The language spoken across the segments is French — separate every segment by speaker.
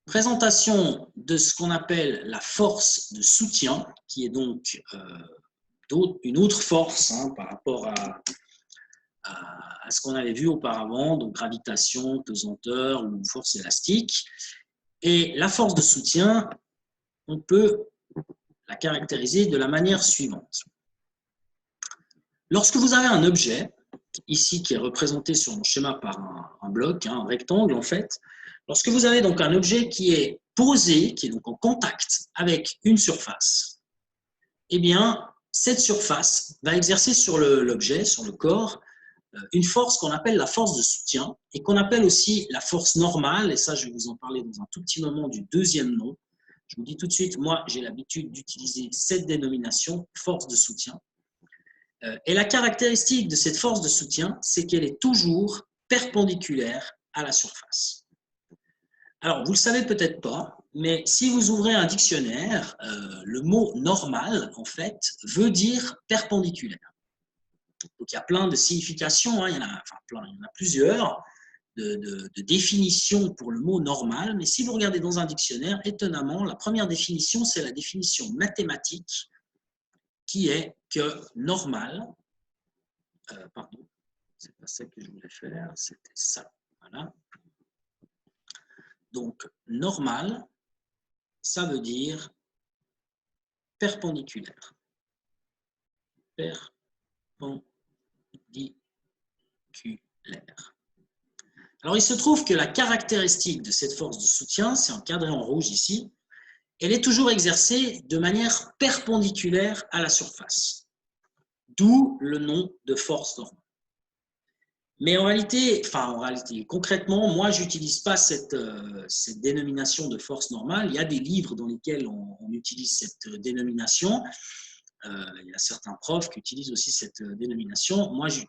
Speaker 1: Présentation de ce qu'on appelle la force de soutien, qui est donc une autre force par rapport à ce qu'on avait vu auparavant, donc gravitation, pesanteur ou force élastique. Et la force de soutien, on peut la caractériser de la manière suivante. Lorsque vous avez un objet, ici qui est représenté sur mon schéma par un bloc, un rectangle en fait, lorsque vous avez donc un objet qui est posé, qui est donc en contact avec une surface, eh bien, cette surface va exercer sur l'objet, sur le corps, une force qu'on appelle la force de soutien et qu'on appelle aussi la force normale, et ça je vais vous en parler dans un tout petit moment du deuxième nom. Je vous dis tout de suite, moi j'ai l'habitude d'utiliser cette dénomination, force de soutien. Et la caractéristique de cette force de soutien, c'est qu'elle est toujours perpendiculaire à la surface. Alors, vous ne le savez peut-être pas, mais si vous ouvrez un dictionnaire, le mot normal, en fait, veut dire perpendiculaire. Donc, il y a plein de significations, il y en a plusieurs de définitions pour le mot normal, mais si vous regardez dans un dictionnaire, étonnamment, la première définition, c'est la définition mathématique qui est que normal, pardon, c'est pas ça que je voulais faire, c'était ça, voilà. Donc, normal, ça veut dire perpendiculaire. Perpendiculaire. Alors, il se trouve que la caractéristique de cette force de soutien, c'est encadré en rouge ici, elle est toujours exercée de manière perpendiculaire à la surface. D'où le nom de force normale. Mais en réalité, concrètement, moi, je n'utilise pas cette dénomination de force normale. Il y a des livres dans lesquels on utilise cette dénomination. Il y a certains profs qui utilisent aussi cette dénomination. Moi, je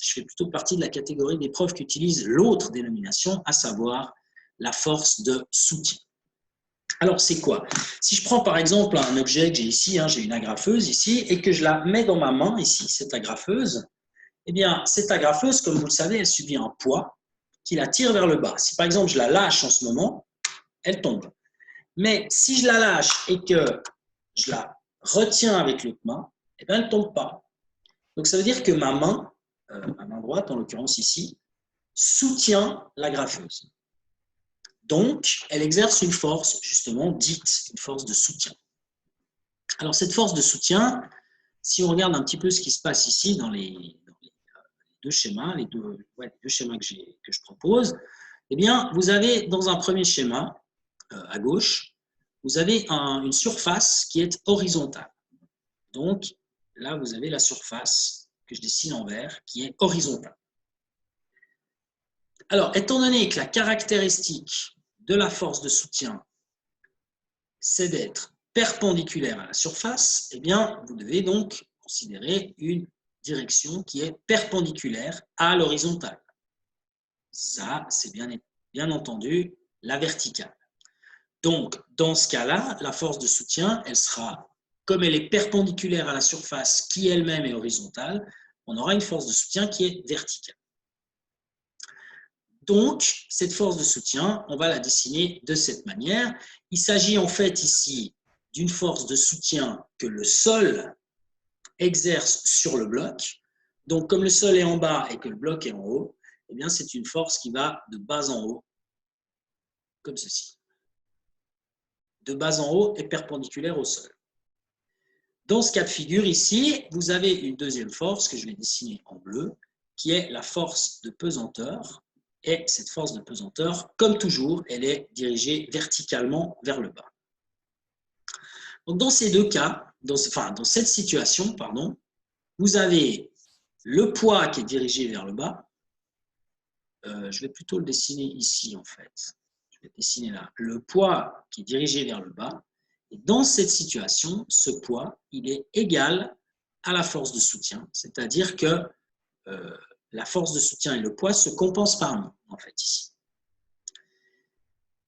Speaker 1: fais plutôt partie de la catégorie des profs qui utilisent l'autre dénomination, à savoir la force de soutien. Alors, c'est quoi? Si je prends par exemple un objet que j'ai ici, j'ai une agrafeuse ici, et que je la mets dans ma main ici, cette agrafeuse, eh bien, cette agrafeuse, comme vous le savez, elle subit un poids qui la tire vers le bas. Si par exemple je la lâche en ce moment, elle tombe. Mais si je la lâche et que je la retiens avec l'autre main, eh bien, elle ne tombe pas. Donc ça veut dire que ma main droite, en l'occurrence ici, soutient l'agrafeuse. Donc, elle exerce une force, justement, dite une force de soutien. Alors, cette force de soutien, si on regarde un petit peu ce qui se passe ici dans les deux schémas, les deux schémas que je propose, eh bien, vous avez dans un premier schéma, à gauche, vous avez une surface qui est horizontale. Donc, là, vous avez la surface que je dessine en vert qui est horizontale. Alors, étant donné que la caractéristique de la force de soutien, c'est d'être perpendiculaire à la surface, eh bien, vous devez donc considérer une direction qui est perpendiculaire à l'horizontale. Ça, c'est bien entendu la verticale. Donc, dans ce cas-là, la force de soutien, elle sera, comme elle est perpendiculaire à la surface qui elle-même est horizontale, on aura une force de soutien qui est verticale. Donc, cette force de soutien, on va la dessiner de cette manière. Il s'agit en fait ici d'une force de soutien que le sol exerce sur le bloc. Donc, comme le sol est en bas et que le bloc est en haut, eh bien, c'est une force qui va de bas en haut, comme ceci. De bas en haut et perpendiculaire au sol. Dans ce cas de figure ici, vous avez une deuxième force que je vais dessiner en bleu, qui est la force de pesanteur. Et cette force de pesanteur, comme toujours, elle est dirigée verticalement vers le bas. Donc, dans ces deux cas, dans cette situation, vous avez le poids qui est dirigé vers le bas. Je vais plutôt le dessiner ici, en fait. Je vais dessiner là. Le poids qui est dirigé vers le bas. Et dans cette situation, ce poids, il est égal à la force de soutien. C'est-à-dire que la force de soutien et le poids se compensent par nous, en fait, ici.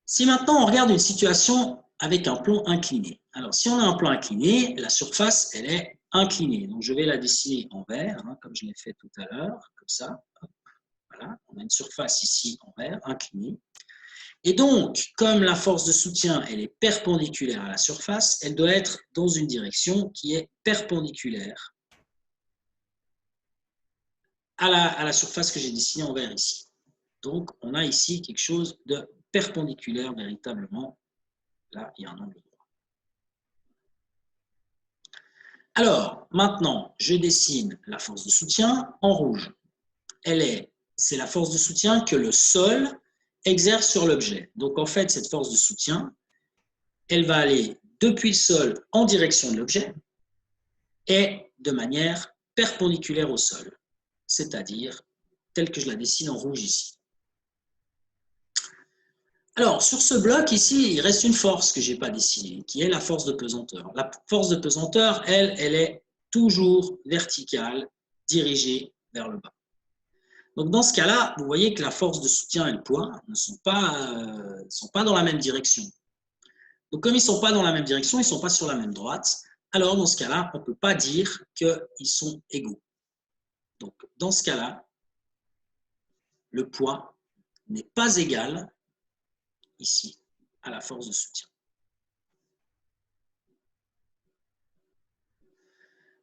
Speaker 1: Si maintenant on regarde une situation avec un plan incliné. Alors, si on a un plan incliné, la surface, elle est inclinée. Donc, je vais la dessiner en vert, comme je l'ai fait tout à l'heure, comme ça. Voilà, on a une surface ici en vert, inclinée. Et donc, comme la force de soutien elle est perpendiculaire à la surface, elle doit être dans une direction qui est perpendiculaire à la surface que j'ai dessinée en vert ici. Donc, on a ici quelque chose de perpendiculaire véritablement. Là, il y a un angle droit. Alors, maintenant, je dessine la force de soutien en rouge. C'est la force de soutien que le sol exerce sur l'objet. Donc, en fait, cette force de soutien, elle va aller depuis le sol en direction de l'objet et de manière perpendiculaire au sol, c'est-à-dire telle que je la dessine en rouge ici. Alors, sur ce bloc ici, il reste une force que je n'ai pas dessinée, qui est la force de pesanteur. La force de pesanteur, elle est toujours verticale, dirigée vers le bas. Donc, dans ce cas-là, vous voyez que la force de soutien et le poids ne sont pas dans la même direction. Donc, comme ils ne sont pas dans la même direction, ils ne sont pas sur la même droite, alors dans ce cas-là, on ne peut pas dire qu'ils sont égaux. Donc, dans ce cas-là, le poids n'est pas égal, ici, à la force de soutien.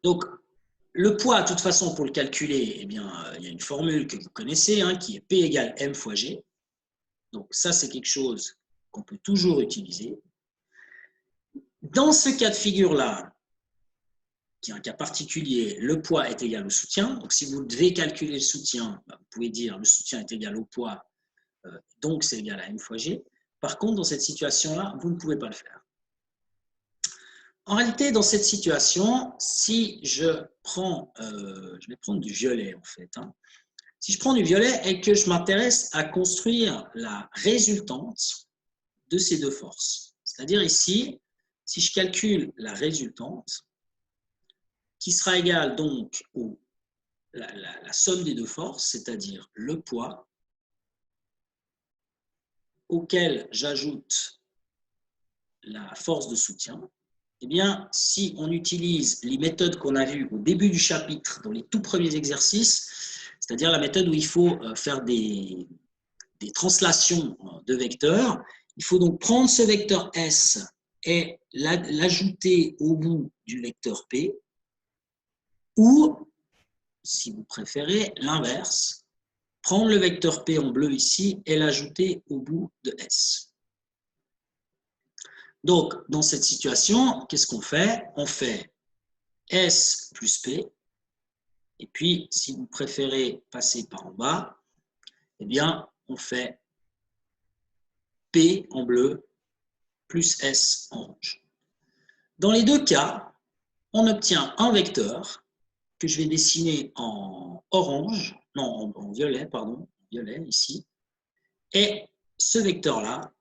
Speaker 1: Donc, le poids, de toute façon, pour le calculer, eh bien, il y a une formule que vous connaissez, hein, qui est P égale M fois G. Donc, ça, c'est quelque chose qu'on peut toujours utiliser. Dans ce cas de figure-là, qui est un cas particulier, le poids est égal au soutien. Donc, si vous devez calculer le soutien, vous pouvez dire le soutien est égal au poids, donc c'est égal à M fois G. Par contre, dans cette situation-là, vous ne pouvez pas le faire. En réalité, dans cette situation, si je vais prendre du violet en fait. Hein. Si je prends du violet et que je m'intéresse à construire la résultante de ces deux forces, c'est-à-dire ici, si je calcule la résultante, qui sera égale donc la somme des deux forces, c'est-à-dire le poids, auquel j'ajoute la force de soutien, eh bien, si on utilise les méthodes qu'on a vues au début du chapitre, dans les tout premiers exercices, c'est-à-dire la méthode où il faut faire des translations de vecteurs, il faut donc prendre ce vecteur S et l'ajouter au bout du vecteur P, ou, si vous préférez, l'inverse, prendre le vecteur P en bleu ici et l'ajouter au bout de S. Donc, dans cette situation, qu'est-ce qu'on fait? On fait S plus P, et puis, si vous préférez passer par en bas, eh bien, on fait P en bleu plus S en rouge. Dans les deux cas, on obtient un vecteur que je vais dessiner en orange, non, en violet, pardon, violet ici, et ce vecteur-là,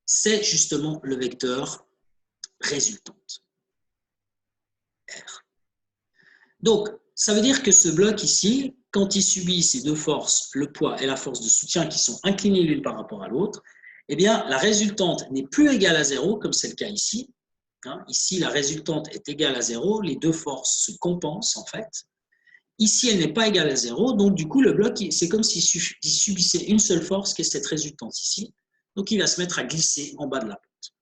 Speaker 1: c'est justement le vecteur résultante, R. Donc, ça veut dire que ce bloc ici, quand il subit ces deux forces, le poids et la force de soutien qui sont inclinées l'une par rapport à l'autre, eh bien, la résultante n'est plus égale à 0, comme c'est le cas ici. Hein, ici, la résultante est égale à 0, les deux forces se compensent en fait. Ici, elle n'est pas égale à 0, donc du coup, le bloc, c'est comme s'il subissait une seule force, qui est cette résultante ici. Donc, il va se mettre à glisser en bas de la pente.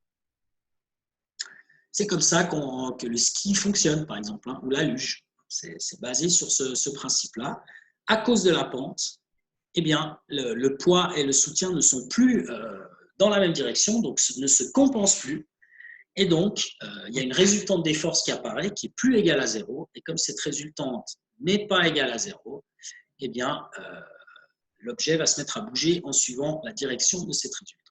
Speaker 1: C'est comme ça que le ski fonctionne, par exemple, hein, ou la luge. C'est basé sur ce principe-là. À cause de la pente, eh bien, le poids et le soutien ne sont plus dans la même direction, donc ne se compensent plus. Et donc, il y a une résultante des forces qui apparaît, qui est plus égale à 0. Et comme cette résultante n'est pas égale à 0, eh bien, l'objet va se mettre à bouger en suivant la direction de cette résultante.